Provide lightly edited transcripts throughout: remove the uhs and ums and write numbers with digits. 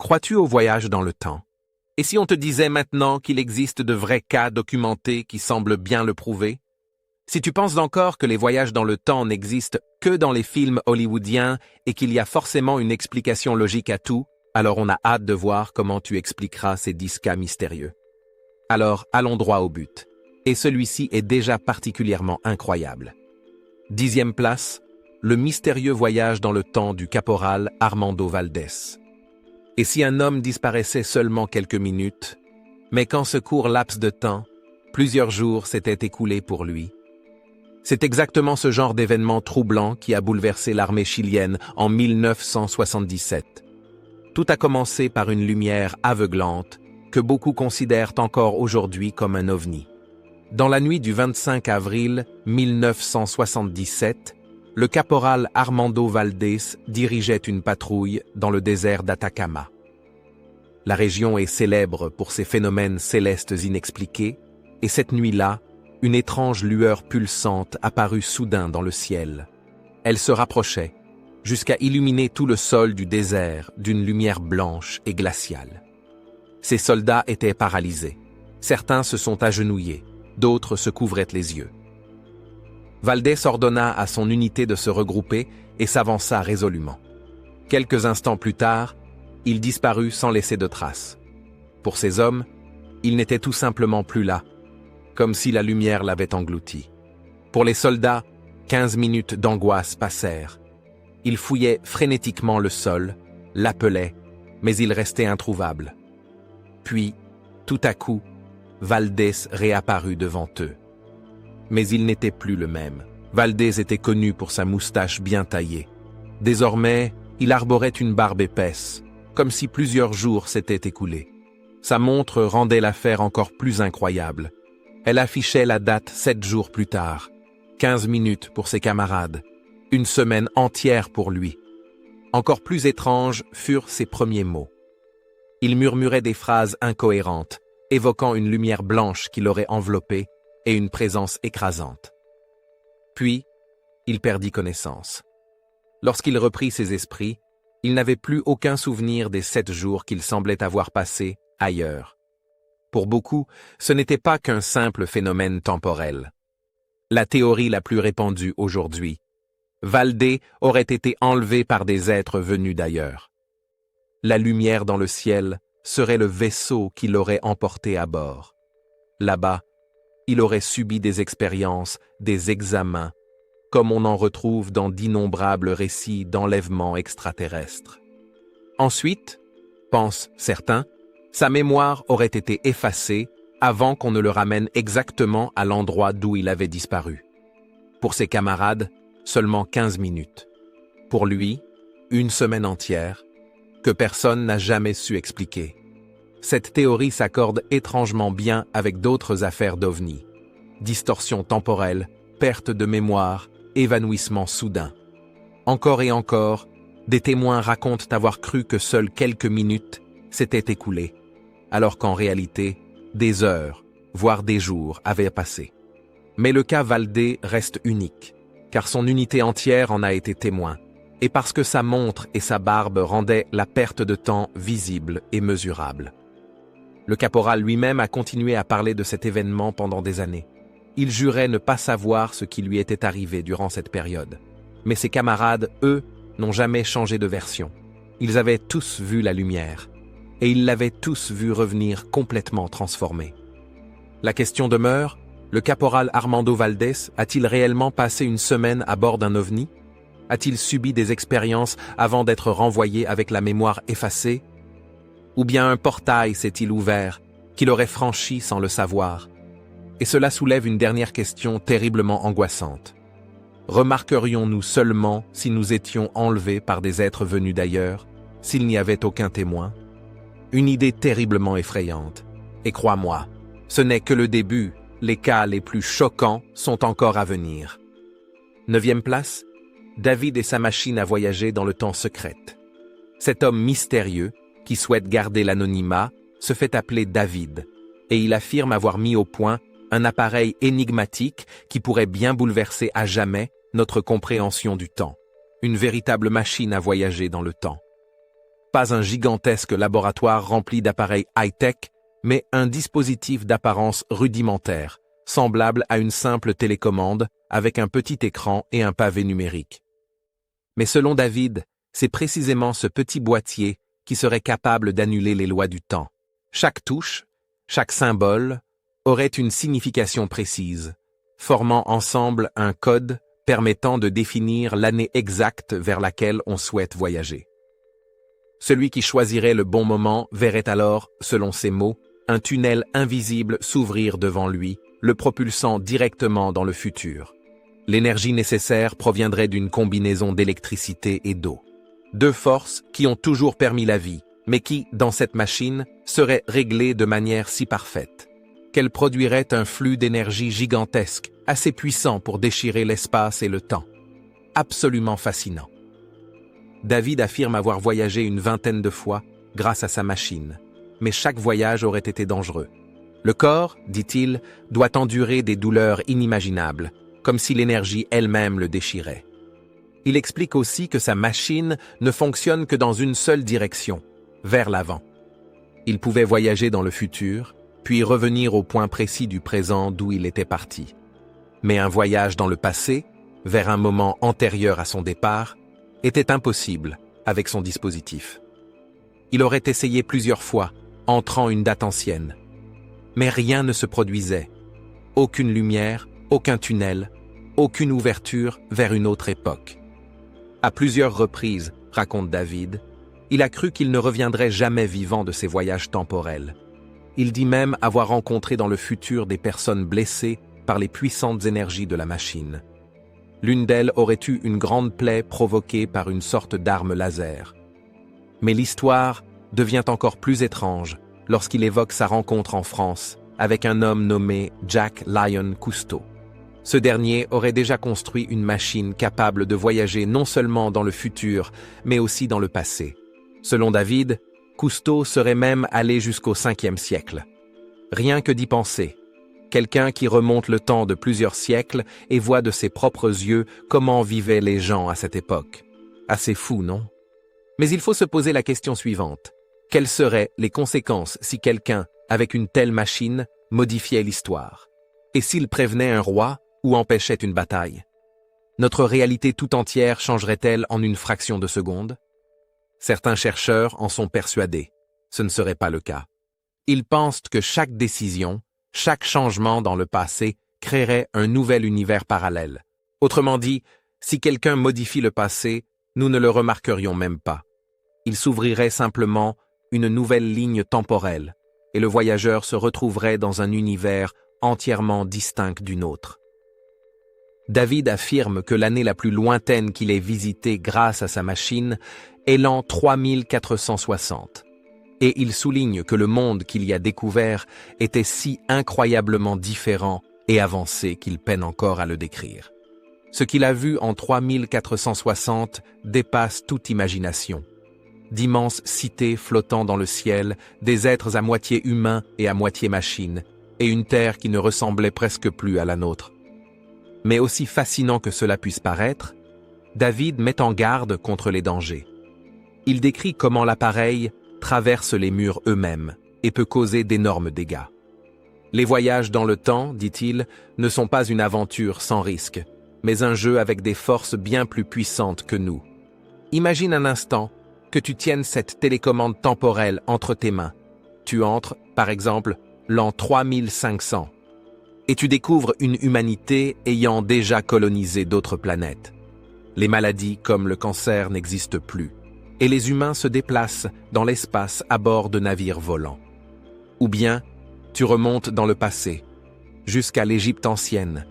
Crois-tu au voyage dans le temps? Et si on te disait maintenant qu'il existe de vrais cas documentés qui semblent bien le prouver? Si tu penses encore que les voyages dans le temps n'existent que dans les films hollywoodiens et qu'il y a forcément une explication logique à tout, alors on a hâte de voir comment tu expliqueras ces 10 cas mystérieux. Alors, allons droit au but. Et celui-ci est déjà particulièrement incroyable. 10e place, le mystérieux voyage dans le temps du caporal Armando Valdés. Et si un homme disparaissait seulement quelques minutes, mais qu'en ce court laps de temps, plusieurs jours s'étaient écoulés pour lui? C'est exactement ce genre d'événement troublant qui a bouleversé l'armée chilienne en 1977. Tout a commencé par une lumière aveuglante que beaucoup considèrent encore aujourd'hui comme un ovni. Dans la nuit du 25 avril 1977, le caporal Armando Valdés dirigeait une patrouille dans le désert d'Atacama. La région est célèbre pour ses phénomènes célestes inexpliqués, et cette nuit-là, une étrange lueur pulsante apparut soudain dans le ciel. Elle se rapprochait, jusqu'à illuminer tout le sol du désert d'une lumière blanche et glaciale. Ces soldats étaient paralysés. Certains se sont agenouillés, d'autres se couvraient les yeux. Valdés ordonna à son unité de se regrouper et s'avança résolument. Quelques instants plus tard, il disparut sans laisser de traces. Pour ces hommes, il n'était tout simplement plus là, comme si la lumière l'avait englouti. Pour les soldats, 15 minutes d'angoisse passèrent. Ils fouillaient frénétiquement le sol, l'appelaient, mais il restait introuvable. Puis, tout à coup, Valdés réapparut devant eux. Mais il n'était plus le même. Valdés était connu pour sa moustache bien taillée. Désormais, il arborait une barbe épaisse, comme si plusieurs jours s'étaient écoulés. Sa montre rendait l'affaire encore plus incroyable. Elle affichait la date 7 jours plus tard, 15 minutes pour ses camarades, une semaine entière pour lui. Encore plus étranges furent ses premiers mots. Il murmurait des phrases incohérentes, évoquant une lumière blanche qui l'aurait enveloppé et une présence écrasante. Puis, il perdit connaissance. Lorsqu'il reprit ses esprits, il n'avait plus aucun souvenir des 7 jours qu'il semblait avoir passés ailleurs. Pour beaucoup, ce n'était pas qu'un simple phénomène temporel. La théorie la plus répandue aujourd'hui, Valdés aurait été enlevé par des êtres venus d'ailleurs. La lumière dans le ciel serait le vaisseau qui l'aurait emporté à bord. Là-bas, il aurait subi des expériences, des examens, comme on en retrouve dans d'innombrables récits d'enlèvements extraterrestres. Ensuite, pensent certains, sa mémoire aurait été effacée avant qu'on ne le ramène exactement à l'endroit d'où il avait disparu. Pour ses camarades, seulement 15 minutes. Pour lui, une semaine entière, que personne n'a jamais su expliquer. Cette théorie s'accorde étrangement bien avec d'autres affaires d'OVNI. Distorsion temporelle, perte de mémoire, évanouissement soudain. Encore et encore, des témoins racontent avoir cru que seules quelques minutes s'étaient écoulées, alors qu'en réalité, des heures, voire des jours avaient passé. Mais le cas Valdés reste unique, car son unité entière en a été témoin, et parce que sa montre et sa barbe rendaient la perte de temps visible et mesurable. Le caporal lui-même a continué à parler de cet événement pendant des années. Il jurait ne pas savoir ce qui lui était arrivé durant cette période. Mais ses camarades, eux, n'ont jamais changé de version. Ils avaient tous vu la lumière, et ils l'avaient tous vu revenir complètement transformée. La question demeure, le caporal Armando Valdés a-t-il réellement passé une semaine à bord d'un ovni? A-t-il subi des expériences avant d'être renvoyé avec la mémoire effacée? Ou bien un portail s'est-il ouvert, qu'il aurait franchi sans le savoir? Et cela soulève une dernière question terriblement angoissante. Remarquerions-nous seulement si nous étions enlevés par des êtres venus d'ailleurs, s'il n'y avait aucun témoin? Une idée terriblement effrayante. Et crois-moi, ce n'est que le début, les cas les plus choquants sont encore à venir. 9e place, David et sa machine à voyager dans le temps secrète. Cet homme mystérieux, qui souhaite garder l'anonymat, se fait appeler David, et il affirme avoir mis au point un appareil énigmatique qui pourrait bien bouleverser à jamais notre compréhension du temps. Une véritable machine à voyager dans le temps. pas un gigantesque laboratoire rempli d'appareils high-tech, mais un dispositif d'apparence rudimentaire, semblable à une simple télécommande avec un petit écran et un pavé numérique. Mais selon David, c'est précisément ce petit boîtier qui serait capable d'annuler les lois du temps. Chaque touche, chaque symbole, aurait une signification précise, formant ensemble un code permettant de définir l'année exacte vers laquelle on souhaite voyager. Celui qui choisirait le bon moment verrait alors, selon ses mots, un tunnel invisible s'ouvrir devant lui, le propulsant directement dans le futur. L'énergie nécessaire proviendrait d'une combinaison d'électricité et d'eau. Deux forces qui ont toujours permis la vie, mais qui, dans cette machine, seraient réglées de manière si parfaite qu'elle produirait un flux d'énergie gigantesque, assez puissant pour déchirer l'espace et le temps. Absolument fascinant. David affirme avoir voyagé une vingtaine de fois grâce à sa machine, mais chaque voyage aurait été dangereux. Le corps, dit-il, doit endurer des douleurs inimaginables, comme si l'énergie elle-même le déchirait. Il explique aussi que sa machine ne fonctionne que dans une seule direction, vers l'avant. Il pouvait voyager dans le futur, puis revenir au point précis du présent d'où il était parti. Mais un voyage dans le passé, vers un moment antérieur à son départ, était impossible avec son dispositif. Il aurait essayé plusieurs fois, entrant une date ancienne. Mais rien ne se produisait. Aucune lumière, aucun tunnel, aucune ouverture vers une autre époque. À plusieurs reprises, raconte David, il a cru qu'il ne reviendrait jamais vivant de ses voyages temporels. Il dit même avoir rencontré dans le futur des personnes blessées par les puissantes énergies de la machine. L'une d'elles aurait eu une grande plaie provoquée par une sorte d'arme laser. Mais l'histoire devient encore plus étrange lorsqu'il évoque sa rencontre en France avec un homme nommé Jack Lyon Cousteau. Ce dernier aurait déjà construit une machine capable de voyager non seulement dans le futur, mais aussi dans le passé. Selon David, Cousteau serait même allé jusqu'au 5e siècle. Rien que d'y penser. Quelqu'un qui remonte le temps de plusieurs siècles et voit de ses propres yeux comment vivaient les gens à cette époque. Assez fou, non? Mais il faut se poser la question suivante. Quelles seraient les conséquences si quelqu'un, avec une telle machine, modifiait l'histoire? Et s'il prévenait un roi ou empêchait une bataille? Notre réalité tout entière changerait-elle en une fraction de seconde? Certains chercheurs en sont persuadés. Ce ne serait pas le cas. Ils pensent que chaque décision, chaque changement dans le passé créerait un nouvel univers parallèle. Autrement dit, si quelqu'un modifie le passé, nous ne le remarquerions même pas. Il s'ouvrirait simplement une nouvelle ligne temporelle, et le voyageur se retrouverait dans un univers entièrement distinct du nôtre. David affirme que l'année la plus lointaine qu'il ait visitée grâce à sa machine est l'an 3460. Et il souligne que le monde qu'il y a découvert était si incroyablement différent et avancé qu'il peine encore à le décrire. Ce qu'il a vu en 3460 dépasse toute imagination. D'immenses cités flottant dans le ciel, des êtres à moitié humains et à moitié machines, et une terre qui ne ressemblait presque plus à la nôtre. Mais aussi fascinant que cela puisse paraître, David met en garde contre les dangers. Il décrit comment l'appareil traverse les murs eux-mêmes et peut causer d'énormes dégâts. Les voyages dans le temps, dit-il, ne sont pas une aventure sans risque, mais un jeu avec des forces bien plus puissantes que nous. Imagine un instant que tu tiennes cette télécommande temporelle entre tes mains. Tu entres, par exemple, l'an 3500, et tu découvres une humanité ayant déjà colonisé d'autres planètes. Les maladies comme le cancer n'existent plus, et les humains se déplacent dans l'espace à bord de navires volants. Ou bien, tu remontes dans le passé, jusqu'à l'Égypte ancienne,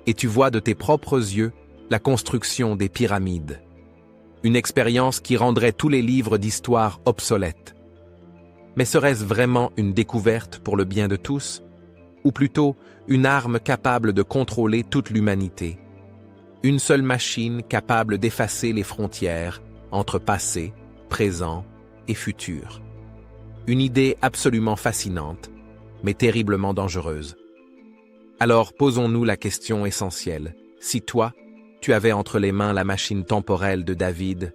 et tu vois de tes propres yeux la construction des pyramides. Une expérience qui rendrait tous les livres d'histoire obsolètes. Mais serait-ce vraiment une découverte pour le bien de tous? Ou plutôt une arme capable de contrôler toute l'humanité? Une seule machine capable d'effacer les frontières entre passé, présent et futur. Une idée absolument fascinante, mais terriblement dangereuse. Alors posons-nous la question essentielle. Si toi, tu avais entre les mains la machine temporelle de David,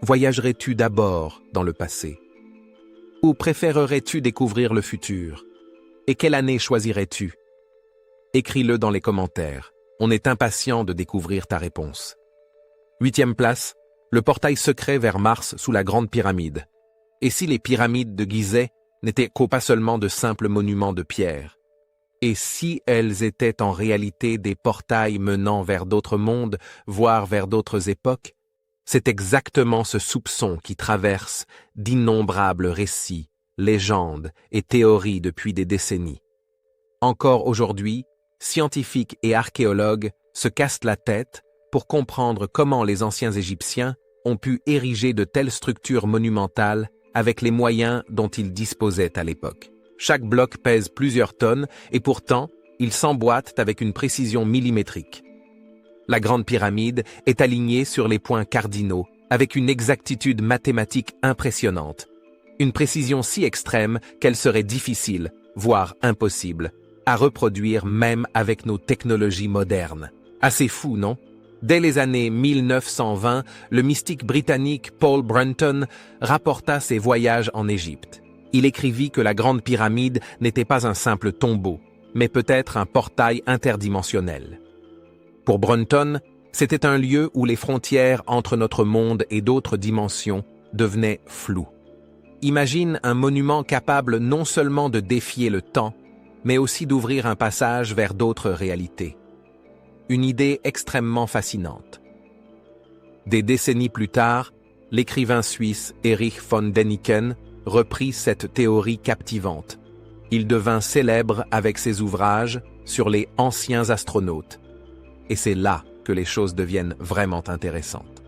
voyagerais-tu d'abord dans le passé? Ou préférerais-tu découvrir le futur? Et quelle année choisirais-tu? Écris-le dans les commentaires. On est impatient de découvrir ta réponse. 8e place, le portail secret vers Mars sous la Grande Pyramide. Et si les pyramides de Gizeh n'étaient pas seulement de simples monuments de pierre? Et si elles étaient en réalité des portails menant vers d'autres mondes, voire vers d'autres époques? C'est exactement ce soupçon qui traverse d'innombrables récits, légendes et théories depuis des décennies. Encore aujourd'hui, scientifiques et archéologues se cassent la tête pour comprendre comment les anciens Égyptiens ont pu ériger de telles structures monumentales avec les moyens dont ils disposaient à l'époque. Chaque bloc pèse plusieurs tonnes et pourtant, ils s'emboîtent avec une précision millimétrique. La Grande Pyramide est alignée sur les points cardinaux avec une exactitude mathématique impressionnante. Une précision si extrême qu'elle serait difficile, voire impossible, à reproduire même avec nos technologies modernes. Assez fou, non? Dès les années 1920, le mystique britannique Paul Brunton rapporta ses voyages en Égypte. Il écrivit que la Grande Pyramide n'était pas un simple tombeau, mais peut-être un portail interdimensionnel. Pour Brunton, c'était un lieu où les frontières entre notre monde et d'autres dimensions devenaient floues. Imagine un monument capable non seulement de défier le temps, mais aussi d'ouvrir un passage vers d'autres réalités. Une idée extrêmement fascinante. Des décennies plus tard, l'écrivain suisse Erich von Däniken reprit cette théorie captivante. Il devint célèbre avec ses ouvrages sur les anciens astronautes. Et c'est là que les choses deviennent vraiment intéressantes.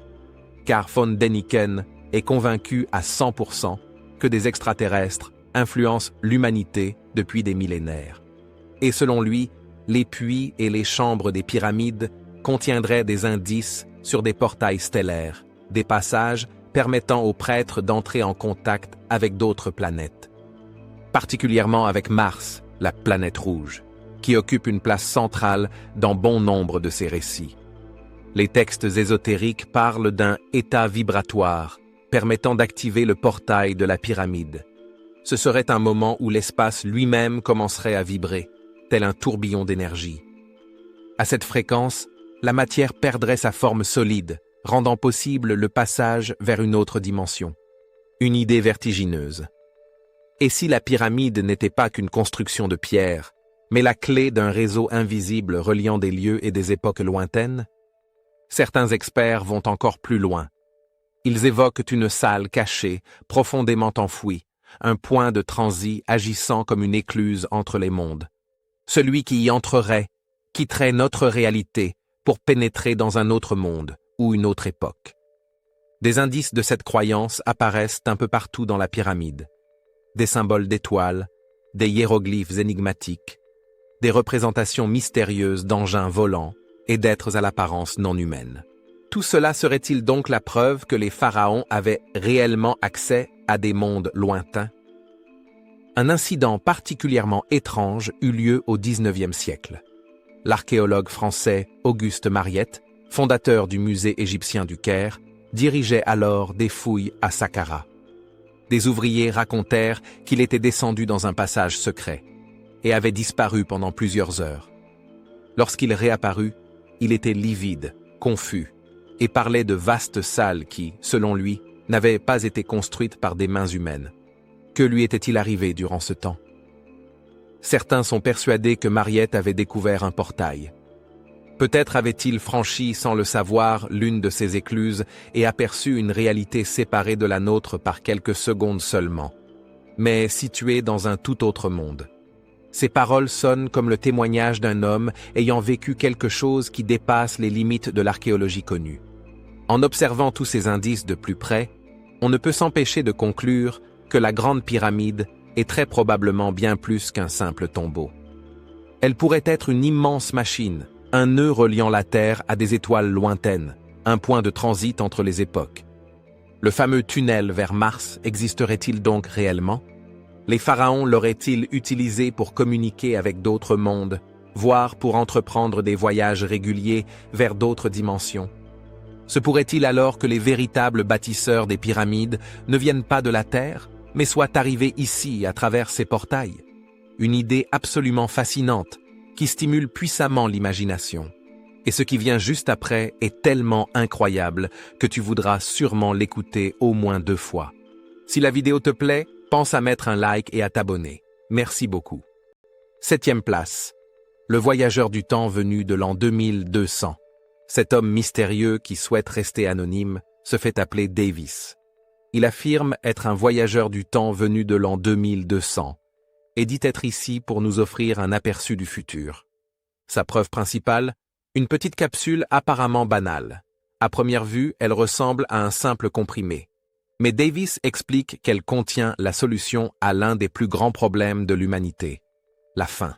Car von Däniken est convaincu à 100% que des extraterrestres influencent l'humanité depuis des millénaires. Et selon lui, les puits et les chambres des pyramides contiendraient des indices sur des portails stellaires, des passages permettant aux prêtres d'entrer en contact avec d'autres planètes. Particulièrement avec Mars, la planète rouge, qui occupe une place centrale dans bon nombre de ces récits. Les textes ésotériques parlent d'un état vibratoire permettant d'activer le portail de la pyramide. Ce serait un moment où l'espace lui-même commencerait à vibrer, tel un tourbillon d'énergie. À cette fréquence, la matière perdrait sa forme solide, rendant possible le passage vers une autre dimension. Une idée vertigineuse. Et si la pyramide n'était pas qu'une construction de pierre, mais la clé d'un réseau invisible reliant des lieux et des époques lointaines? Certains experts vont encore plus loin. Ils évoquent une salle cachée, profondément enfouie, un point de transit agissant comme une écluse entre les mondes. Celui qui y entrerait quitterait notre réalité pour pénétrer dans un autre monde ou une autre époque. Des indices de cette croyance apparaissent un peu partout dans la pyramide. Des symboles d'étoiles, des hiéroglyphes énigmatiques, des représentations mystérieuses d'engins volants et d'êtres à l'apparence non humaine. Tout cela serait-il donc la preuve que les pharaons avaient réellement accès à des mondes lointains? Un incident particulièrement étrange eut lieu au XIXe siècle. L'archéologue français Auguste Mariette, fondateur du musée égyptien du Caire, dirigeait alors des fouilles à Saqqara. Des ouvriers racontèrent qu'il était descendu dans un passage secret et avait disparu pendant plusieurs heures. Lorsqu'il réapparut, il était livide, confus, et parlait de vastes salles qui, selon lui, n'avaient pas été construites par des mains humaines. Que lui était-il arrivé durant ce temps? Certains sont persuadés que Mariette avait découvert un portail. Peut-être avait-il franchi sans le savoir l'une de ces écluses et aperçu une réalité séparée de la nôtre par quelques secondes seulement, mais située dans un tout autre monde. Ces paroles sonnent comme le témoignage d'un homme ayant vécu quelque chose qui dépasse les limites de l'archéologie connue. En observant tous ces indices de plus près, on ne peut s'empêcher de conclure que la Grande Pyramide est très probablement bien plus qu'un simple tombeau. Elle pourrait être une immense machine, un nœud reliant la Terre à des étoiles lointaines, un point de transit entre les époques. Le fameux tunnel vers Mars existerait-il donc réellement? Les pharaons l'auraient-ils utilisé pour communiquer avec d'autres mondes, voire pour entreprendre des voyages réguliers vers d'autres dimensions? Se pourrait-il alors que les véritables bâtisseurs des pyramides ne viennent pas de la Terre, mais soient arrivés ici à travers ces portails? Une idée absolument fascinante qui stimule puissamment l'imagination. Et ce qui vient juste après est tellement incroyable que tu voudras sûrement l'écouter au moins 2 fois. Si la vidéo te plaît, pense à mettre un like et à t'abonner. Merci beaucoup. 7e place. Le voyageur du temps venu de l'an 2200. Cet homme mystérieux qui souhaite rester anonyme se fait appeler Davis. Il affirme être un voyageur du temps venu de l'an 2200 et dit être ici pour nous offrir un aperçu du futur. Sa preuve principale, une petite capsule apparemment banale. À première vue, elle ressemble à un simple comprimé. Mais Davis explique qu'elle contient la solution à l'un des plus grands problèmes de l'humanité, la faim.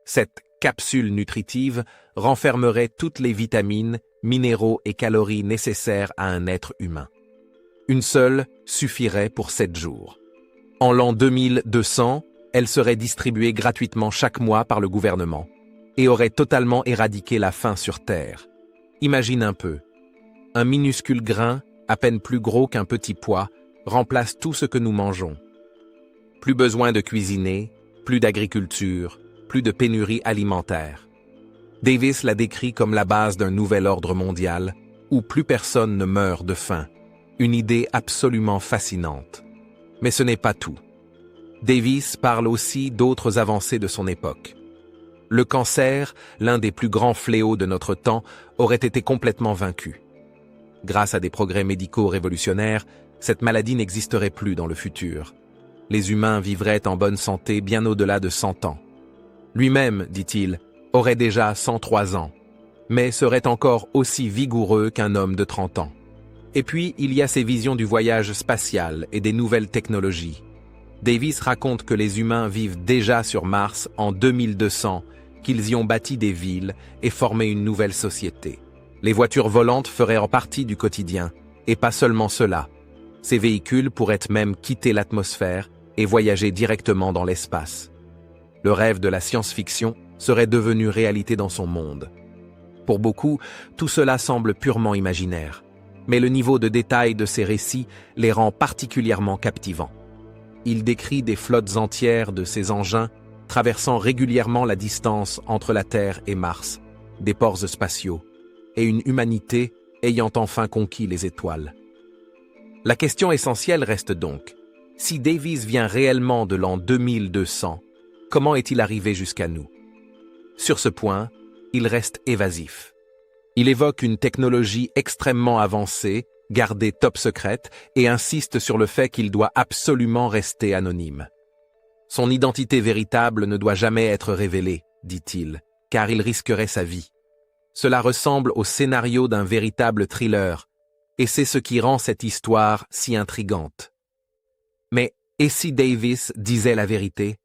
Cette capsule nutritive renfermerait toutes les vitamines, minéraux et calories nécessaires à un être humain. Une seule suffirait pour 7 jours. En l'an 2200, elle serait distribuée gratuitement chaque mois par le gouvernement et aurait totalement éradiqué la faim sur Terre. Imagine un peu. Un minuscule grain, à peine plus gros qu'un petit pois, remplace tout ce que nous mangeons. Plus besoin de cuisiner, plus d'agriculture, plus de pénurie alimentaire. Davis l'a décrit comme la base d'un nouvel ordre mondial où plus personne ne meurt de faim. Une idée absolument fascinante. Mais ce n'est pas tout. Davis parle aussi d'autres avancées de son époque. Le cancer, l'un des plus grands fléaux de notre temps, aurait été complètement vaincu. Grâce à des progrès médicaux révolutionnaires, cette maladie n'existerait plus dans le futur. Les humains vivraient en bonne santé bien au-delà de 100 ans. Lui-même, dit-il, aurait déjà 103 ans, mais serait encore aussi vigoureux qu'un homme de 30 ans. Et puis, il y a ces visions du voyage spatial et des nouvelles technologies. Davis raconte que les humains vivent déjà sur Mars en 2200, qu'ils y ont bâti des villes et formé une nouvelle société. Les voitures volantes feraient en partie du quotidien, et pas seulement cela. Ces véhicules pourraient même quitter l'atmosphère et voyager directement dans l'espace. Le rêve de la science-fiction serait devenu réalité dans son monde. Pour beaucoup, tout cela semble purement imaginaire, mais le niveau de détail de ces récits les rend particulièrement captivants. Il décrit des flottes entières de ces engins traversant régulièrement la distance entre la Terre et Mars, des ports spatiaux, et une humanité ayant enfin conquis les étoiles. La question essentielle reste donc, si Davis vient réellement de l'an 2200, comment est-il arrivé jusqu'à nous? Sur ce point, il reste évasif. Il évoque une technologie extrêmement avancée, gardée top secrète, et insiste sur le fait qu'il doit absolument rester anonyme. Son identité véritable ne doit jamais être révélée, dit-il, car il risquerait sa vie. Cela ressemble au scénario d'un véritable thriller, et c'est ce qui rend cette histoire si intrigante. Mais et si Davis disait la vérité?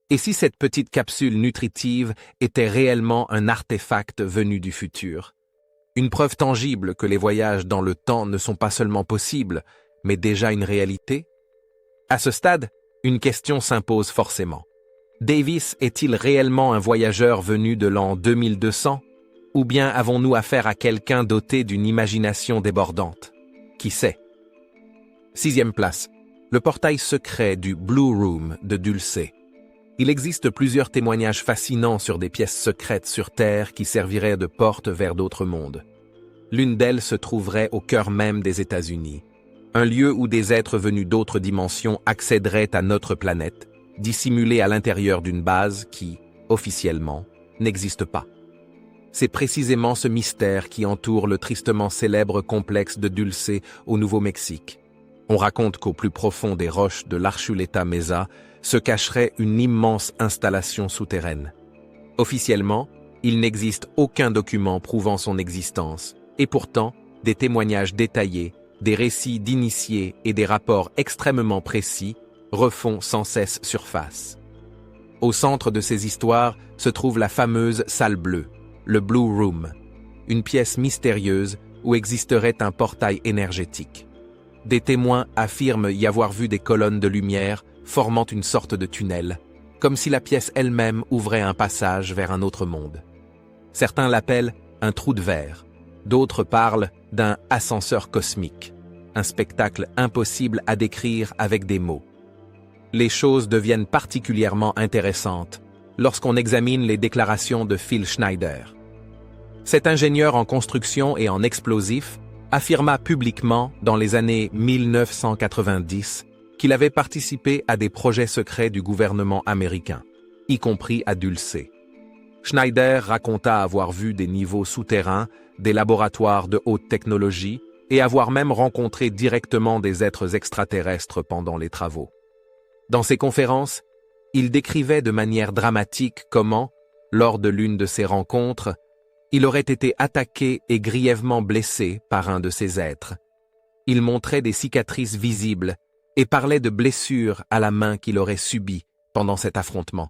Et si cette petite capsule nutritive était réellement un artefact venu du futur? Une preuve tangible que les voyages dans le temps ne sont pas seulement possibles, mais déjà une réalité? À ce stade, une question s'impose forcément. Davis est-il réellement un voyageur venu de l'an 2200? Ou bien avons-nous affaire à quelqu'un doté d'une imagination débordante? Qui sait? 6e place. Le portail secret du Blue Room de Dulce. Il existe plusieurs témoignages fascinants sur des pièces secrètes sur Terre qui serviraient de porte vers d'autres mondes. L'une d'elles se trouverait au cœur même des États-Unis, un lieu où des êtres venus d'autres dimensions accéderaient à notre planète, dissimulés à l'intérieur d'une base qui, officiellement, n'existe pas. C'est précisément ce mystère qui entoure le tristement célèbre complexe de Dulce au Nouveau-Mexique. On raconte qu'au plus profond des roches de l'Archuleta Mesa se cacherait une immense installation souterraine. Officiellement, il n'existe aucun document prouvant son existence, et pourtant, des témoignages détaillés, des récits d'initiés et des rapports extrêmement précis refont sans cesse surface. Au centre de ces histoires se trouve la fameuse salle bleue, le Blue Room, une pièce mystérieuse où existerait un portail énergétique. Des témoins affirment y avoir vu des colonnes de lumière formant une sorte de tunnel, comme si la pièce elle-même ouvrait un passage vers un autre monde. Certains l'appellent un trou de verre, d'autres parlent d'un ascenseur cosmique, un spectacle impossible à décrire avec des mots. Les choses deviennent particulièrement intéressantes lorsqu'on examine les déclarations de Phil Schneider. Cet ingénieur en construction et en explosifs affirma publiquement dans les années 1990 qu'il avait participé à des projets secrets du gouvernement américain, y compris à Dulce. Schneider raconta avoir vu des niveaux souterrains, des laboratoires de haute technologie et avoir même rencontré directement des êtres extraterrestres pendant les travaux. Dans ses conférences, il décrivait de manière dramatique comment, lors de l'une de ces rencontres, il aurait été attaqué et grièvement blessé par un de ces êtres. Il montrait des cicatrices visibles et parlait de blessures à la main qu'il aurait subies pendant cet affrontement.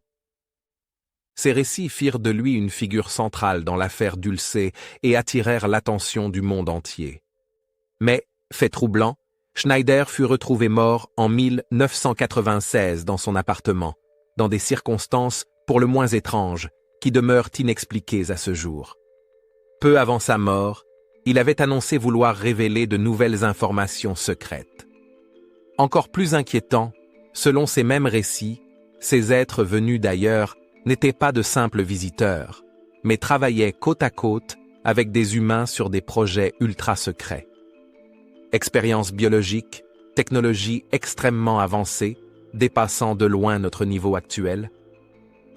Ces récits firent de lui une figure centrale dans l'affaire Dulce et attirèrent l'attention du monde entier. Mais, fait troublant, Schneider fut retrouvé mort en 1996 dans son appartement, dans des circonstances pour le moins étranges, qui demeurent inexpliquées à ce jour. Peu avant sa mort, il avait annoncé vouloir révéler de nouvelles informations secrètes. Encore plus inquiétant, selon ces mêmes récits, ces êtres venus d'ailleurs n'étaient pas de simples visiteurs, mais travaillaient côte à côte avec des humains sur des projets ultra secrets. Expériences biologiques, technologies extrêmement avancées, dépassant de loin notre niveau actuel,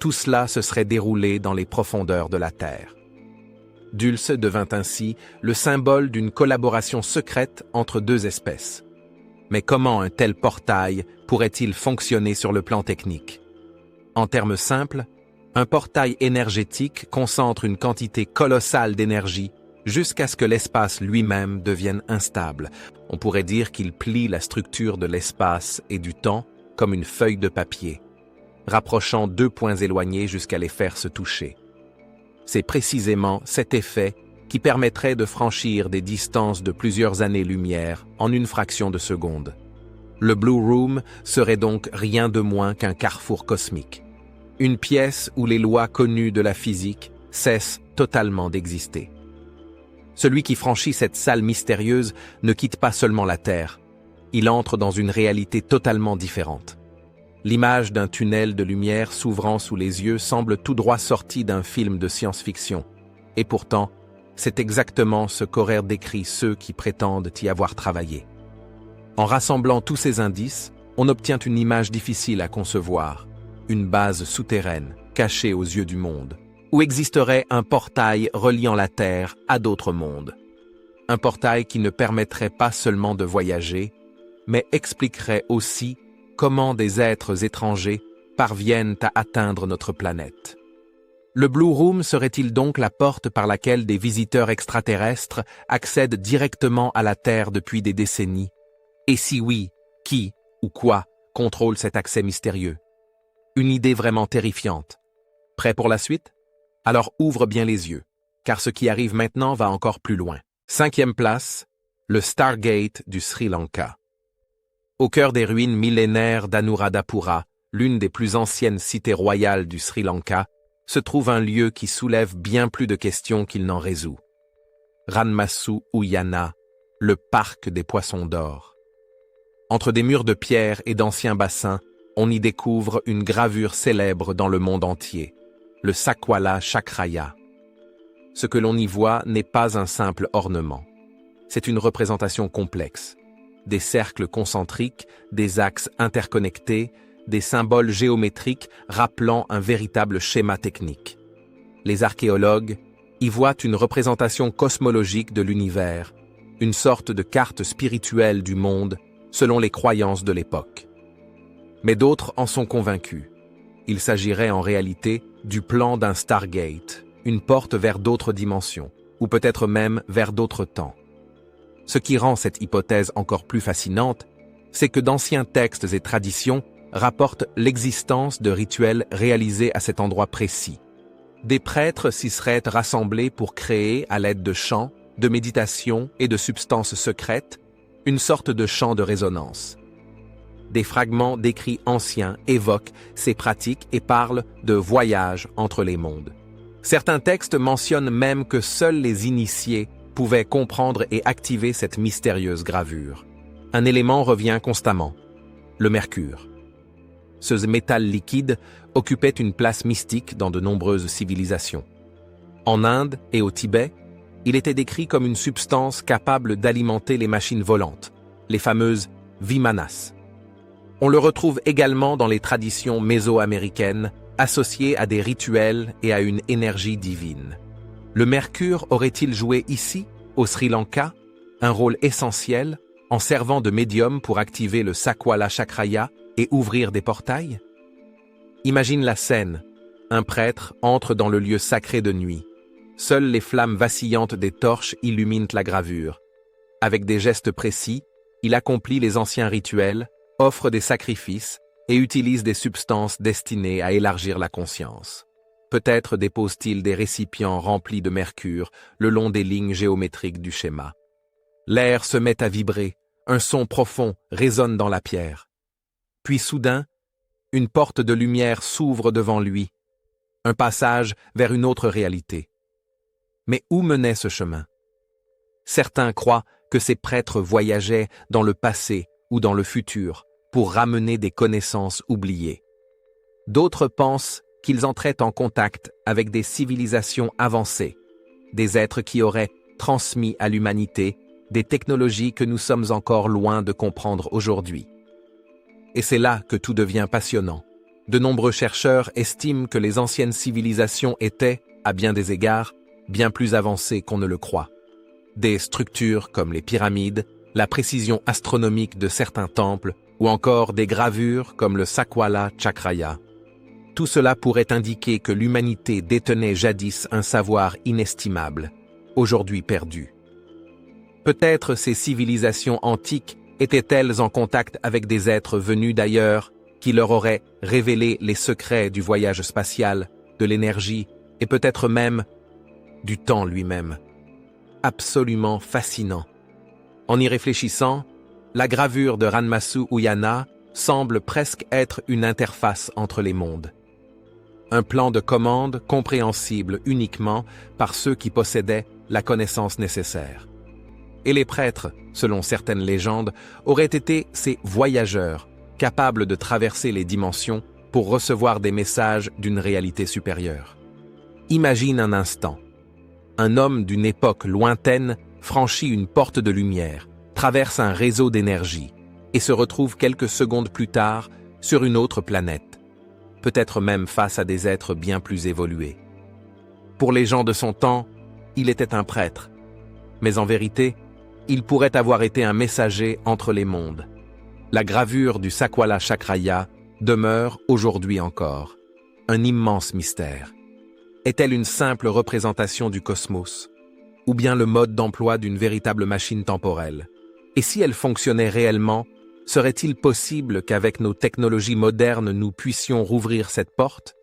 tout cela se serait déroulé dans les profondeurs de la Terre. Dulce devint ainsi le symbole d'une collaboration secrète entre deux espèces. Mais comment un tel portail pourrait-il fonctionner sur le plan technique? En termes simples, un portail énergétique concentre une quantité colossale d'énergie jusqu'à ce que l'espace lui-même devienne instable. On pourrait dire qu'il plie la structure de l'espace et du temps comme une feuille de papier, rapprochant deux points éloignés jusqu'à les faire se toucher. C'est précisément cet effet qui permettrait de franchir des distances de plusieurs années-lumière en une fraction de seconde. Le Blue Room serait donc rien de moins qu'un carrefour cosmique, une pièce où les lois connues de la physique cessent totalement d'exister. Celui qui franchit cette salle mystérieuse ne quitte pas seulement la Terre, il entre dans une réalité totalement différente. L'image d'un tunnel de lumière s'ouvrant sous les yeux semble tout droit sortie d'un film de science-fiction, et pourtant, c'est exactement ce qu'auraient décrit ceux qui prétendent y avoir travaillé. En rassemblant tous ces indices, on obtient une image difficile à concevoir, une base souterraine, cachée aux yeux du monde, où existerait un portail reliant la Terre à d'autres mondes. Un portail qui ne permettrait pas seulement de voyager, mais expliquerait aussi comment des êtres étrangers parviennent à atteindre notre planète. Le Blue Room serait-il donc la porte par laquelle des visiteurs extraterrestres accèdent directement à la Terre depuis des décennies? Et si oui, qui ou quoi contrôle cet accès mystérieux? Une idée vraiment terrifiante. Prêt pour la suite? Alors ouvre bien les yeux, car ce qui arrive maintenant va encore plus loin. 5e place, le Stargate du Sri Lanka. Au cœur des ruines millénaires d'Anuradhapura, l'une des plus anciennes cités royales du Sri Lanka, se trouve un lieu qui soulève bien plus de questions qu'il n'en résout. Ranmasu Uyana, le parc des poissons d'or. Entre des murs de pierre et d'anciens bassins, on y découvre une gravure célèbre dans le monde entier, le Sakwala Chakraya. Ce que l'on y voit n'est pas un simple ornement. C'est une représentation complexe. Des cercles concentriques, des axes interconnectés, des symboles géométriques rappelant un véritable schéma technique. Les archéologues y voient une représentation cosmologique de l'univers, une sorte de carte spirituelle du monde selon les croyances de l'époque. Mais d'autres en sont convaincus. Il s'agirait en réalité du plan d'un Stargate, une porte vers d'autres dimensions, ou peut-être même vers d'autres temps. Ce qui rend cette hypothèse encore plus fascinante, c'est que d'anciens textes et traditions rapportent l'existence de rituels réalisés à cet endroit précis. Des prêtres s'y seraient rassemblés pour créer, à l'aide de chants, de méditations et de substances secrètes, une sorte de chant de résonance. Des fragments d'écrits anciens évoquent ces pratiques et parlent de voyage entre les mondes. Certains textes mentionnent même que seuls les initiés pouvait comprendre et activer cette mystérieuse gravure. Un élément revient constamment, le mercure. Ce métal liquide occupait une place mystique dans de nombreuses civilisations. En Inde et au Tibet, il était décrit comme une substance capable d'alimenter les machines volantes, les fameuses vimanas. On le retrouve également dans les traditions mésoaméricaines, associées à des rituels et à une énergie divine. Le mercure aurait-il joué ici, au Sri Lanka, un rôle essentiel en servant de médium pour activer le Sakwala Chakraya et ouvrir des portails? Imagine la scène. Un prêtre entre dans le lieu sacré de nuit. Seules les flammes vacillantes des torches illuminent la gravure. Avec des gestes précis, il accomplit les anciens rituels, offre des sacrifices et utilise des substances destinées à élargir la conscience. Peut-être dépose-t-il des récipients remplis de mercure le long des lignes géométriques du schéma. L'air se met à vibrer, un son profond résonne dans la pierre. Puis soudain, une porte de lumière s'ouvre devant lui, un passage vers une autre réalité. Mais où menait ce chemin? Certains croient que ces prêtres voyageaient dans le passé ou dans le futur pour ramener des connaissances oubliées. D'autres pensent qu'ils entraient en contact avec des civilisations avancées, des êtres qui auraient transmis à l'humanité des technologies que nous sommes encore loin de comprendre aujourd'hui. Et c'est là que tout devient passionnant. De nombreux chercheurs estiment que les anciennes civilisations étaient, à bien des égards, bien plus avancées qu'on ne le croit. Des structures comme les pyramides, la précision astronomique de certains temples, ou encore des gravures comme le Sakwala Chakraya. Tout cela pourrait indiquer que l'humanité détenait jadis un savoir inestimable, aujourd'hui perdu. Peut-être ces civilisations antiques étaient-elles en contact avec des êtres venus d'ailleurs qui leur auraient révélé les secrets du voyage spatial, de l'énergie et peut-être même du temps lui-même. Absolument fascinant. En y réfléchissant, la gravure de Ranmasu Uyana semble presque être une interface entre les mondes. Un plan de commande compréhensible uniquement par ceux qui possédaient la connaissance nécessaire. Et les prêtres, selon certaines légendes, auraient été ces voyageurs capables de traverser les dimensions pour recevoir des messages d'une réalité supérieure. Imagine un instant. Un homme d'une époque lointaine franchit une porte de lumière, traverse un réseau d'énergie et se retrouve quelques secondes plus tard sur une autre planète, peut-être même face à des êtres bien plus évolués. Pour les gens de son temps, il était un prêtre, mais en vérité, il pourrait avoir été un messager entre les mondes. La gravure du Sakwala Chakraya demeure aujourd'hui encore un immense mystère. Est-elle une simple représentation du cosmos, ou bien le mode d'emploi d'une véritable machine temporelle? Et si elle fonctionnait réellement, serait-il possible qu'avec nos technologies modernes nous puissions rouvrir cette porte?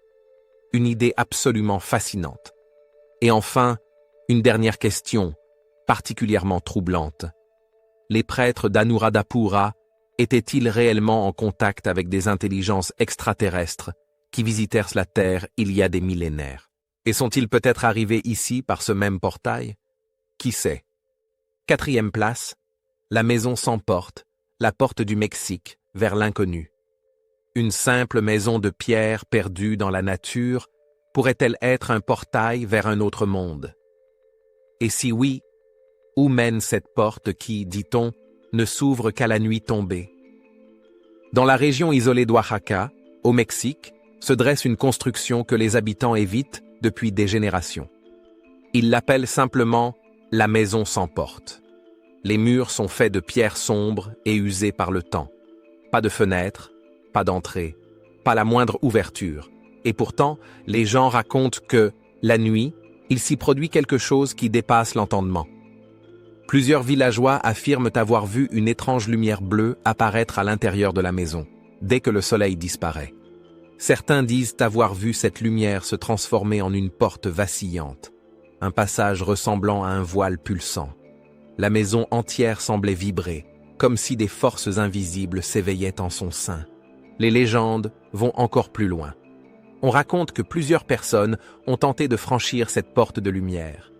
Une idée absolument fascinante. Et enfin, une dernière question, particulièrement troublante. Les prêtres d'Anuradhapura étaient-ils réellement en contact avec des intelligences extraterrestres qui visitèrent la Terre il y a des millénaires? Et sont-ils peut-être arrivés ici par ce même portail? Qui sait? 4e place, la maison sans porte, la porte du Mexique, vers l'inconnu. Une simple maison de pierre perdue dans la nature pourrait-elle être un portail vers un autre monde? Et si oui, où mène cette porte qui, dit-on, ne s'ouvre qu'à la nuit tombée? Dans la région isolée d'Oaxaca, au Mexique, se dresse une construction que les habitants évitent depuis des générations. Ils l'appellent simplement la maison sans porte. Les murs sont faits de pierres sombres et usées par le temps. Pas de fenêtres, pas d'entrée, pas la moindre ouverture. Et pourtant, les gens racontent que, la nuit, il s'y produit quelque chose qui dépasse l'entendement. Plusieurs villageois affirment avoir vu une étrange lumière bleue apparaître à l'intérieur de la maison, dès que le soleil disparaît. Certains disent avoir vu cette lumière se transformer en une porte vacillante, un passage ressemblant à un voile pulsant. La maison entière semblait vibrer, comme si des forces invisibles s'éveillaient en son sein. Les légendes vont encore plus loin. On raconte que plusieurs personnes ont tenté de franchir cette porte de lumière,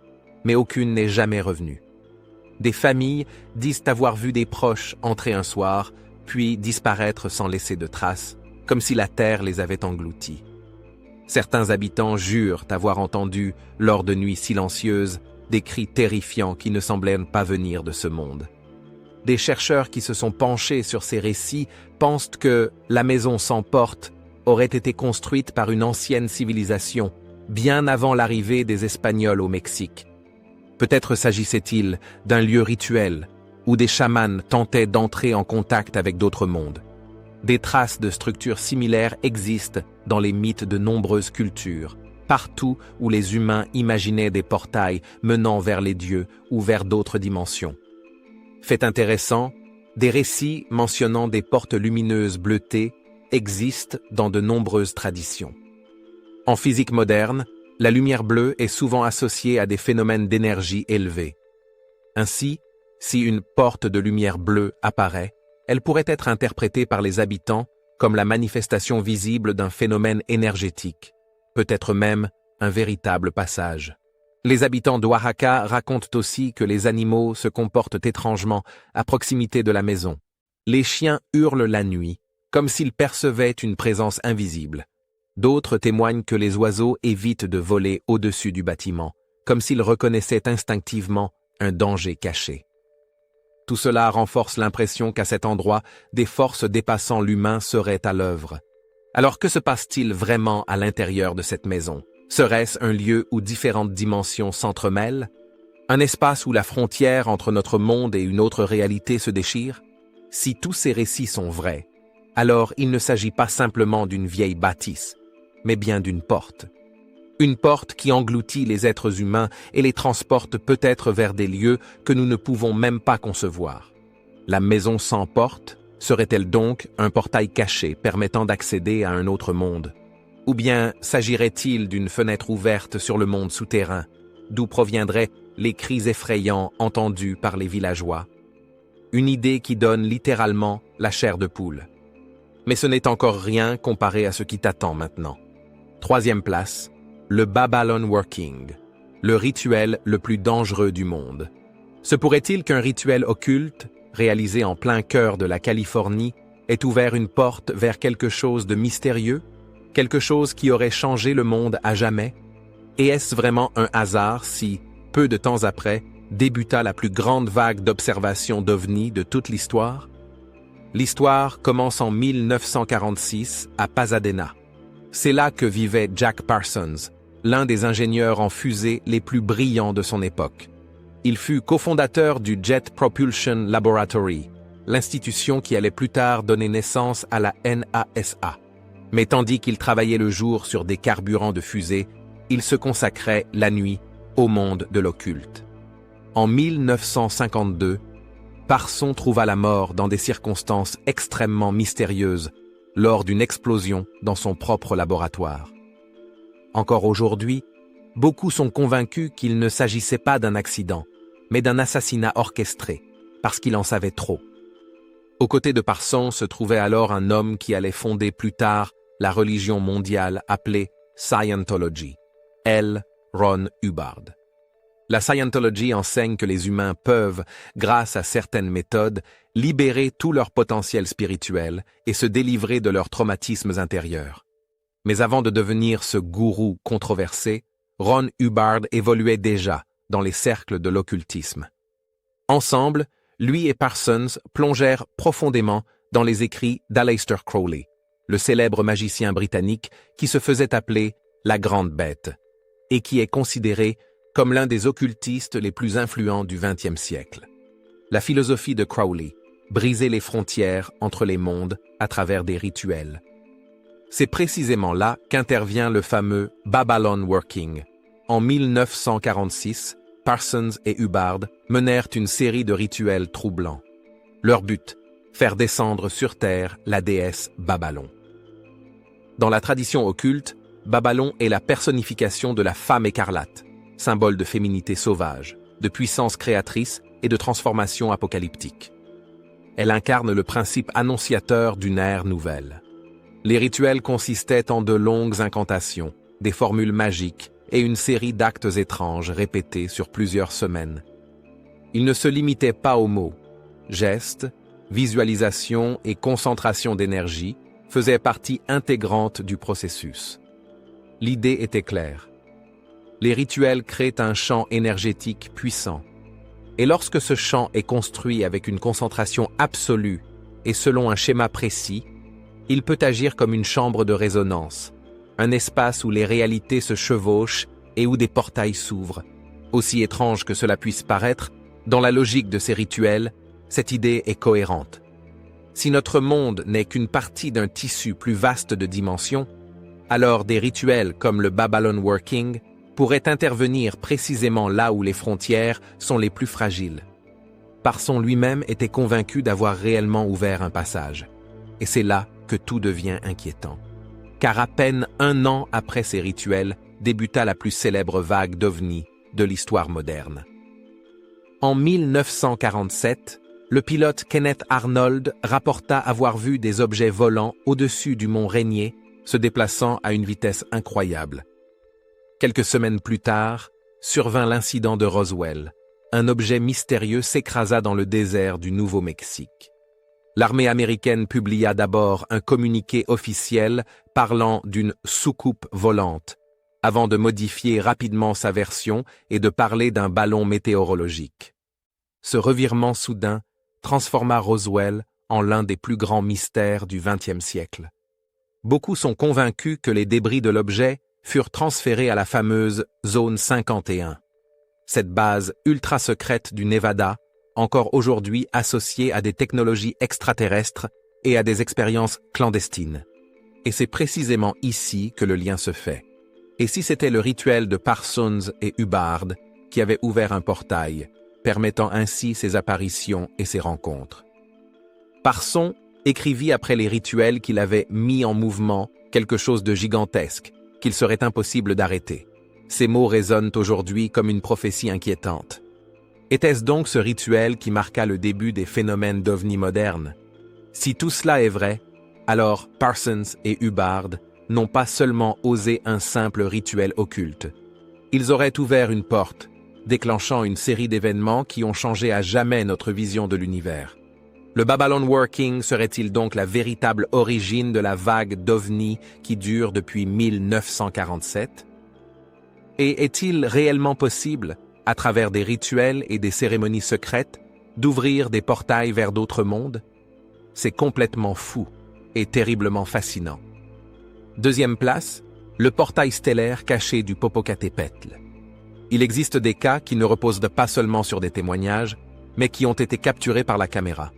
mais aucune n'est jamais revenue. Des familles disent avoir vu des proches entrer un soir, puis disparaître sans laisser de traces, comme si la terre les avait engloutis. Certains habitants jurent avoir entendu, lors de nuits silencieuses, des cris terrifiants qui ne semblaient pas venir de ce monde. Des chercheurs qui se sont penchés sur ces récits pensent que la maison sans porte aurait été construite par une ancienne civilisation, bien avant l'arrivée des Espagnols au Mexique. Peut-être s'agissait-il d'un lieu rituel où des chamans tentaient d'entrer en contact avec d'autres mondes. Des traces de structures similaires existent dans les mythes de nombreuses cultures, partout où les humains imaginaient des portails menant vers les dieux ou vers d'autres dimensions. Fait intéressant, des récits mentionnant des portes lumineuses bleutées existent dans de nombreuses traditions. En physique moderne, la lumière bleue est souvent associée à des phénomènes d'énergie élevée. Ainsi, si une porte de lumière bleue apparaît, elle pourrait être interprétée par les habitants comme la manifestation visible d'un phénomène énergétique, peut-être même un véritable passage. Les habitants d'Oaxaca racontent aussi que les animaux se comportent étrangement à proximité de la maison. Les chiens hurlent la nuit, comme s'ils percevaient une présence invisible. D'autres témoignent que les oiseaux évitent de voler au-dessus du bâtiment, comme s'ils reconnaissaient instinctivement un danger caché. Tout cela renforce l'impression qu'à cet endroit, des forces dépassant l'humain seraient à l'œuvre. Alors que se passe-t-il vraiment à l'intérieur de cette maison? Serait-ce un lieu où différentes dimensions s'entremêlent? Un espace où la frontière entre notre monde et une autre réalité se déchire? Si tous ces récits sont vrais, alors il ne s'agit pas simplement d'une vieille bâtisse, mais bien d'une porte. Une porte qui engloutit les êtres humains et les transporte peut-être vers des lieux que nous ne pouvons même pas concevoir. La maison sans porte serait-elle donc un portail caché permettant d'accéder à un autre monde? Ou bien s'agirait-il d'une fenêtre ouverte sur le monde souterrain, d'où proviendraient les cris effrayants entendus par les villageois? Une idée qui donne littéralement la chair de poule. Mais ce n'est encore rien comparé à ce qui t'attend maintenant. Troisième place, le Babylon Working, le rituel le plus dangereux du monde. Se pourrait-il qu'un rituel occulte, réalisé en plein cœur de la Californie, ait ouvert une porte vers quelque chose de mystérieux? Quelque chose qui aurait changé le monde à jamais? Et est-ce vraiment un hasard si, peu de temps après, débuta la plus grande vague d'observations d'OVNI de toute l'histoire? L'histoire commence en 1946 à Pasadena. C'est là que vivait Jack Parsons, l'un des ingénieurs en fusée les plus brillants de son époque. Il fut cofondateur du Jet Propulsion Laboratory, l'institution qui allait plus tard donner naissance à la NASA. Mais tandis qu'il travaillait le jour sur des carburants de fusée, il se consacrait la nuit au monde de l'occulte. En 1952, Parsons trouva la mort dans des circonstances extrêmement mystérieuses lors d'une explosion dans son propre laboratoire. Encore aujourd'hui, beaucoup sont convaincus qu'il ne s'agissait pas d'un accident, mais d'un assassinat orchestré, parce qu'il en savait trop. Aux côtés de Parsons se trouvait alors un homme qui allait fonder plus tard la religion mondiale appelée Scientology, L. Ron Hubbard. La Scientology enseigne que les humains peuvent, grâce à certaines méthodes, libérer tout leur potentiel spirituel et se délivrer de leurs traumatismes intérieurs. Mais avant de devenir ce gourou controversé, Ron Hubbard évoluait déjà dans les cercles de l'occultisme. Ensemble, lui et Parsons plongèrent profondément dans les écrits d'Aleister Crowley, le célèbre magicien britannique qui se faisait appeler la Grande Bête, et qui est considéré comme l'un des occultistes les plus influents du XXe siècle. La philosophie de Crowley, briser les frontières entre les mondes à travers des rituels. C'est précisément là qu'intervient le fameux Babylon Working. En 1946, Parsons et Hubbard menèrent une série de rituels troublants. Leur but, faire descendre sur Terre la déesse Babylon. Dans la tradition occulte, Babylon est la personnification de la femme écarlate, symbole de féminité sauvage, de puissance créatrice et de transformation apocalyptique. Elle incarne le principe annonciateur d'une ère nouvelle. Les rituels consistaient en de longues incantations, des formules magiques et une série d'actes étranges répétés sur plusieurs semaines. Il ne se limitait pas aux mots. Gestes, visualisation et concentration d'énergie faisaient partie intégrante du processus. L'idée était claire. Les rituels créent un champ énergétique puissant. Et lorsque ce champ est construit avec une concentration absolue et selon un schéma précis, il peut agir comme une chambre de résonance, un espace où les réalités se chevauchent et où des portails s'ouvrent. Aussi étrange que cela puisse paraître, dans la logique de ces rituels, cette idée est cohérente. Si notre monde n'est qu'une partie d'un tissu plus vaste de dimensions, alors des rituels comme le Babylon Working pourraient intervenir précisément là où les frontières sont les plus fragiles. Parson lui-même était convaincu d'avoir réellement ouvert un passage. Et c'est là que tout devient inquiétant. Car à peine 1 an après ces rituels, débuta la plus célèbre vague d'ovnis de l'histoire moderne. En 1947, le pilote Kenneth Arnold rapporta avoir vu des objets volants au-dessus du mont Rainier, se déplaçant à une vitesse incroyable. Quelques semaines plus tard, survint l'incident de Roswell. Un objet mystérieux s'écrasa dans le désert du Nouveau-Mexique. L'armée américaine publia d'abord un communiqué officiel parlant d'une soucoupe volante, avant de modifier rapidement sa version et de parler d'un ballon météorologique. Ce revirement soudain transforma Roswell en l'un des plus grands mystères du XXe siècle. Beaucoup sont convaincus que les débris de l'objet furent transférés à la fameuse Zone 51. Cette base ultra-secrète du Nevada, encore aujourd'hui associée à des technologies extraterrestres et à des expériences clandestines. Et c'est précisément ici que le lien se fait. Et si c'était le rituel de Parsons et Hubbard qui avait ouvert un portail, permettant ainsi ses apparitions et ses rencontres. Parson écrivit après les rituels qu'il avait mis en mouvement quelque chose de gigantesque, qu'il serait impossible d'arrêter. Ces mots résonnent aujourd'hui comme une prophétie inquiétante. Était-ce donc ce rituel qui marqua le début des phénomènes d'ovnis modernes? Si tout cela est vrai, alors Parsons et Hubbard n'ont pas seulement osé un simple rituel occulte. Ils auraient ouvert une porte, déclenchant une série d'événements qui ont changé à jamais notre vision de l'univers. Le Babylon Working serait-il donc la véritable origine de la vague d'ovnis qui dure depuis 1947? Et est-il réellement possible, à travers des rituels et des cérémonies secrètes, d'ouvrir des portails vers d'autres mondes? C'est complètement fou et terriblement fascinant. Deuxième place, le portail stellaire caché du Popocatépetl. Il existe des cas qui ne reposent pas seulement sur des témoignages, mais qui ont été capturés par la caméra.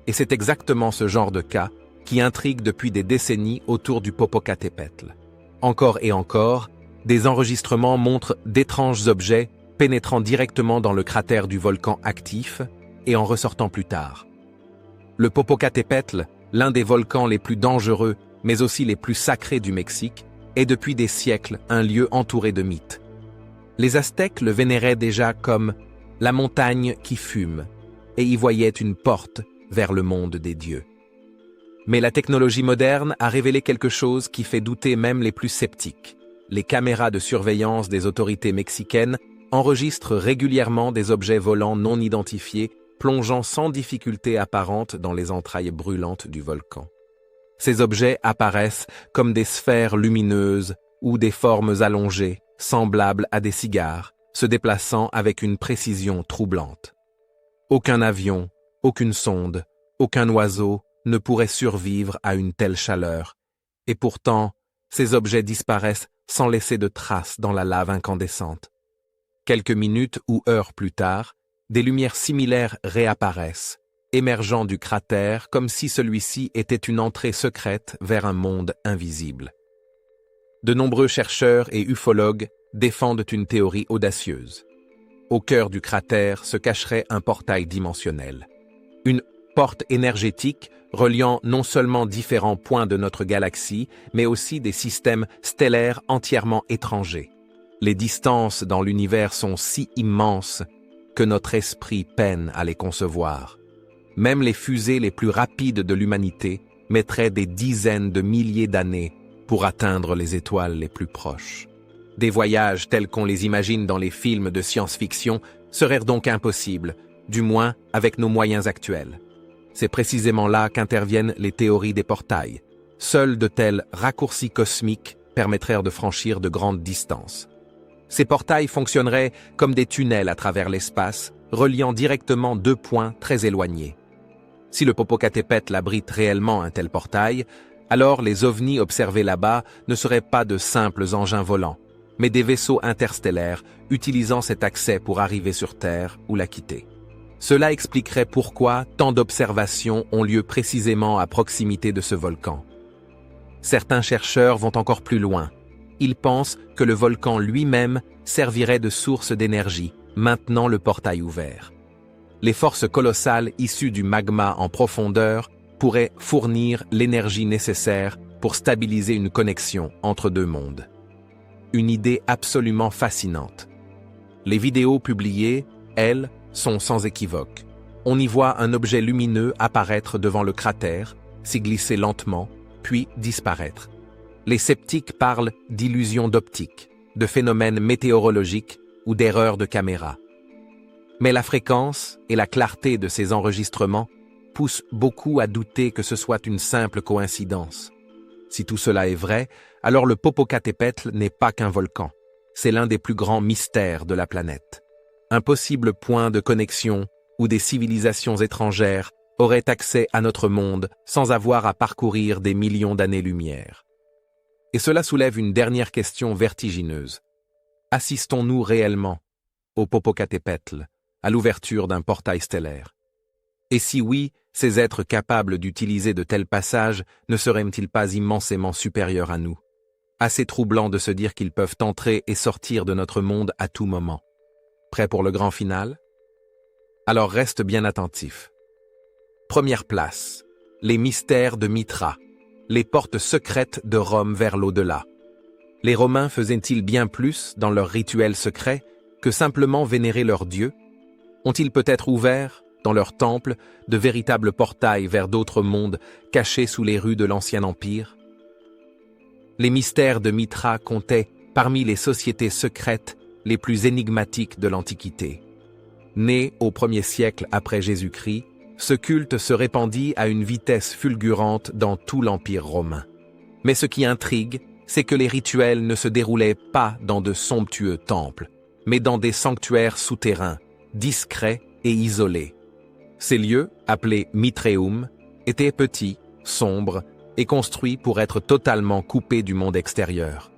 Et c'est exactement ce genre de cas qui intrigue depuis des décennies autour du Popocatépetl. Encore et encore, des enregistrements montrent d'étranges objets pénétrant directement dans le cratère du volcan actif et en ressortant plus tard. Le Popocatépetl, l'un des volcans les plus dangereux, mais aussi les plus sacrés du Mexique, est depuis des siècles un lieu entouré de mythes. Les Aztèques le vénéraient déjà comme la montagne qui fume et y voyaient une porte vers le monde des dieux. Mais la technologie moderne a révélé quelque chose qui fait douter même les plus sceptiques. Les caméras de surveillance des autorités mexicaines enregistrent régulièrement des objets volants non identifiés plongeant sans difficulté apparente dans les entrailles brûlantes du volcan. Ces objets apparaissent comme des sphères lumineuses ou des formes allongées, semblables à des cigares, se déplaçant avec une précision troublante. Aucun avion, aucune sonde, aucun oiseau ne pourrait survivre à une telle chaleur, et pourtant, ces objets disparaissent sans laisser de traces dans la lave incandescente. Quelques minutes ou heures plus tard, des lumières similaires réapparaissent, émergeant du cratère comme si celui-ci était une entrée secrète vers un monde invisible. De nombreux chercheurs et ufologues défendent une théorie audacieuse. Au cœur du cratère se cacherait un portail dimensionnel. Une porte énergétique reliant non seulement différents points de notre galaxie, mais aussi des systèmes stellaires entièrement étrangers. Les distances dans l'univers sont si immenses que notre esprit peine à les concevoir. Même les fusées les plus rapides de l'humanité mettraient des dizaines de milliers d'années pour atteindre les étoiles les plus proches. Des voyages tels qu'on les imagine dans les films de science-fiction seraient donc impossibles, du moins avec nos moyens actuels. C'est précisément là qu'interviennent les théories des portails. Seuls de tels raccourcis cosmiques permettraient de franchir de grandes distances. Ces portails fonctionneraient comme des tunnels à travers l'espace, reliant directement deux points très éloignés. Si le Popocatépetl abrite réellement un tel portail, alors les ovnis observés là-bas ne seraient pas de simples engins volants, mais des vaisseaux interstellaires utilisant cet accès pour arriver sur Terre ou la quitter. Cela expliquerait pourquoi tant d'observations ont lieu précisément à proximité de ce volcan. Certains chercheurs vont encore plus loin. Ils pensent que le volcan lui-même servirait de source d'énergie, maintenant le portail ouvert. Les forces colossales issues du magma en profondeur pourraient fournir l'énergie nécessaire pour stabiliser une connexion entre deux mondes. Une idée absolument fascinante. Les vidéos publiées, elles, sont sans équivoque. On y voit un objet lumineux apparaître devant le cratère, s'y glisser lentement, puis disparaître. Les sceptiques parlent d'illusions d'optique, de phénomènes météorologiques ou d'erreurs de caméra. Mais la fréquence et la clarté de ces enregistrements poussent beaucoup à douter que ce soit une simple coïncidence. Si tout cela est vrai, alors le Popocatépetl n'est pas qu'un volcan. C'est l'un des plus grands mystères de la planète. Un possible point de connexion où des civilisations étrangères auraient accès à notre monde sans avoir à parcourir des millions d'années-lumière. Et cela soulève une dernière question vertigineuse. Assistons-nous réellement au Popocatépetl, à l'ouverture d'un portail stellaire? Et si oui, ces êtres capables d'utiliser de tels passages ne seraient-ils pas immensément supérieurs à nous? Assez troublant de se dire qu'ils peuvent entrer et sortir de notre monde à tout moment. Prêt pour le grand final? Alors reste bien attentif. Première place, les mystères de Mithra, les portes secrètes de Rome vers l'au-delà. Les Romains faisaient-ils bien plus dans leurs rituels secrets que simplement vénérer leurs dieux? Ont-ils peut-être ouvert, dans leurs temples, de véritables portails vers d'autres mondes cachés sous les rues de l'Ancien Empire? Les mystères de Mithra comptaient parmi les sociétés secrètes les plus énigmatiques de l'Antiquité. Né au 1er siècle après Jésus-Christ, ce culte se répandit à une vitesse fulgurante dans tout l'Empire romain. Mais ce qui intrigue, c'est que les rituels ne se déroulaient pas dans de somptueux temples, mais dans des sanctuaires souterrains, discrets et isolés. Ces lieux, appelés Mitreum, étaient petits, sombres et construits pour être totalement coupés du monde extérieur.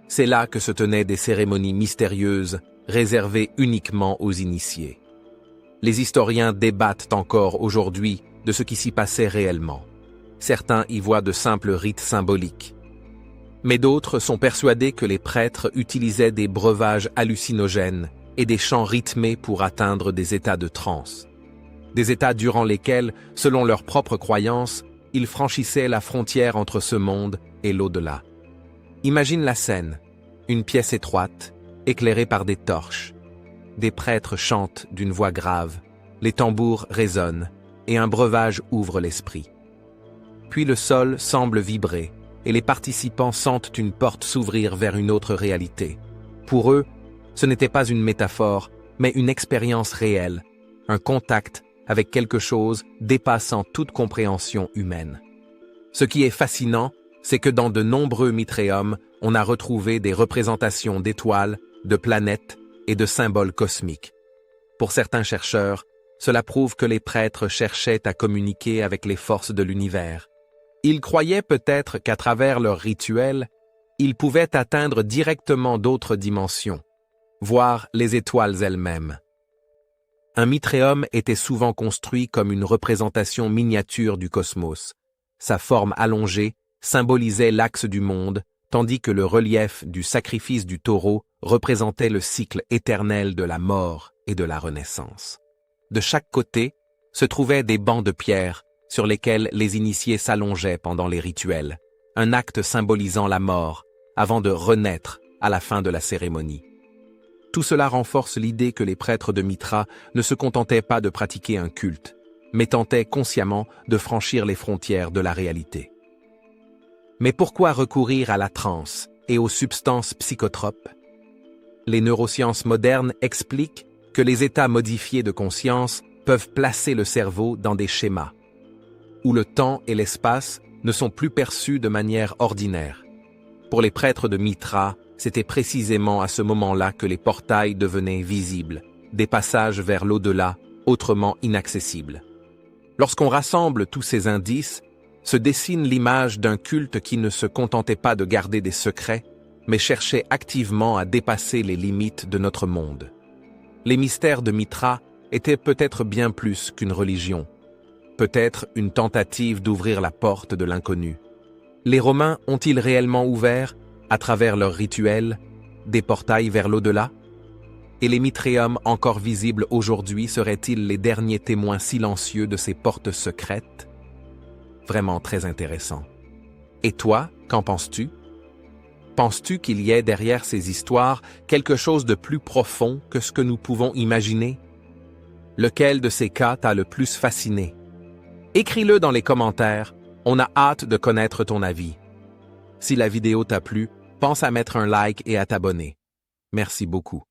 C'est là que se tenaient des cérémonies mystérieuses réservées uniquement aux initiés. Les historiens débattent encore aujourd'hui de ce qui s'y passait réellement. Certains y voient de simples rites symboliques. Mais d'autres sont persuadés que les prêtres utilisaient des breuvages hallucinogènes et des chants rythmés pour atteindre des états de transe. Des états durant lesquels, selon leurs propres croyances, ils franchissaient la frontière entre ce monde et l'au-delà. Imagine la scène, une pièce étroite, éclairée par des torches. Des prêtres chantent d'une voix grave, les tambours résonnent et un breuvage ouvre l'esprit. Puis le sol semble vibrer et les participants sentent une porte s'ouvrir vers une autre réalité. Pour eux, ce n'était pas une métaphore, mais une expérience réelle, un contact avec quelque chose dépassant toute compréhension humaine. Ce qui est fascinant, c'est que dans de nombreux mitréums, on a retrouvé des représentations d'étoiles, de planètes et de symboles cosmiques. Pour certains chercheurs, cela prouve que les prêtres cherchaient à communiquer avec les forces de l'univers. Ils croyaient peut-être qu'à travers leurs rituels, ils pouvaient atteindre directement d'autres dimensions, voire les étoiles elles-mêmes. Un mitréum était souvent construit comme une représentation miniature du cosmos. Sa forme allongée symbolisait l'axe du monde, tandis que le relief du sacrifice du taureau représentait le cycle éternel de la mort et de la renaissance. De chaque côté se trouvaient des bancs de pierre sur lesquels les initiés s'allongeaient pendant les rituels, un acte symbolisant la mort avant de renaître à la fin de la cérémonie. Tout cela renforce l'idée que les prêtres de Mithra ne se contentaient pas de pratiquer un culte, mais tentaient consciemment de franchir les frontières de la réalité. Mais pourquoi recourir à la transe et aux substances psychotropes? Les neurosciences modernes expliquent que les états modifiés de conscience peuvent placer le cerveau dans des schémas, où le temps et l'espace ne sont plus perçus de manière ordinaire. Pour les prêtres de Mitra, c'était précisément à ce moment-là que les portails devenaient visibles, des passages vers l'au-delà autrement inaccessibles. Lorsqu'on rassemble tous ces indices, se dessine l'image d'un culte qui ne se contentait pas de garder des secrets, mais cherchait activement à dépasser les limites de notre monde. Les mystères de Mitra étaient peut-être bien plus qu'une religion, peut-être une tentative d'ouvrir la porte de l'inconnu. Les Romains ont-ils réellement ouvert, à travers leurs rituels, des portails vers l'au-delà? Et les Mitréums encore visibles aujourd'hui seraient-ils les derniers témoins silencieux de ces portes secrètes? Vraiment très intéressant. Et toi, qu'en penses-tu? Penses-tu qu'il y ait derrière ces histoires quelque chose de plus profond que ce que nous pouvons imaginer? Lequel de ces cas t'a le plus fasciné? Écris-le dans les commentaires, on a hâte de connaître ton avis. Si la vidéo t'a plu, pense à mettre un like et à t'abonner. Merci beaucoup.